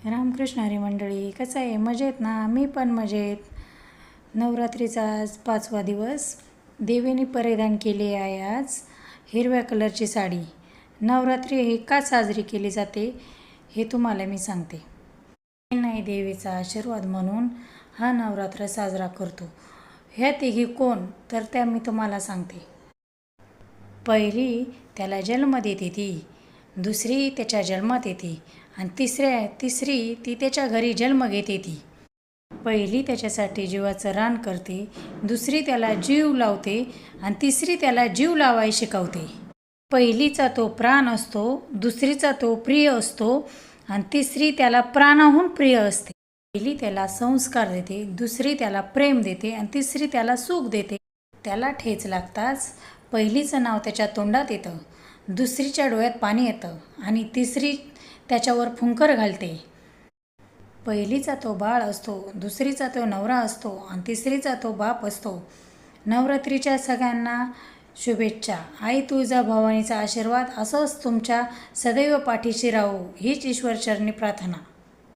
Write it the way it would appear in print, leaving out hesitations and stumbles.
रामकृष्ण हरी मंडळी, कसं आहे? मजेत ना? मी पण मजेत. नवरात्रीचा आज 5वा दिवस. देवीने परिधान केली आहे आज हिरव्या कलरची साडी. नवरात्री ही का साजरी केली जाते हे तुम्हाला मी सांगते. नाही, देवीचा आशीर्वाद म्हणून हा नवरात्र साजरा करतो. ह्या तिघी कोण तर त्या मी तुम्हाला सांगते. पहिली त्याला जन्म देते ती, दुसरी त्याच्या जन्मात येते आणि तिसरी ती त्याच्या घरी जन्म घेते ती. पहिली त्याच्यासाठी जीवाचं रान करते, दुसरी त्याला जीव लावते आणि तिसरी त्याला जीव लावायला शिकवते. पहिलीचा तो प्राण असतो, दुसरीचा तो प्रिय असतो आणि तिसरी त्याला प्राणाहून प्रिय असते. पहिली त्याला संस्कार देते, दुसरी त्याला प्रेम देते आणि तिसरी त्याला सुख देते. त्याला ठेच लागताच पहिलीचं नाव त्याच्या तोंडात येतं, दुसरीच्या डोळ्यात पाणी येतं आणि तिसरी त्याच्यावर फुंकर घालते. पहिलीचा तो बाळ असतो, दुसरीचा तो नवरा असतो आणि तिसरीचा तो बाप असतो. नवरात्रीच्या सगळ्यांना शुभेच्छा. आई तुळजाभवानीचा आशीर्वाद असंच तुमच्या सदैव पाठीशी राहो हीच ईश्वरचरणी प्रार्थना.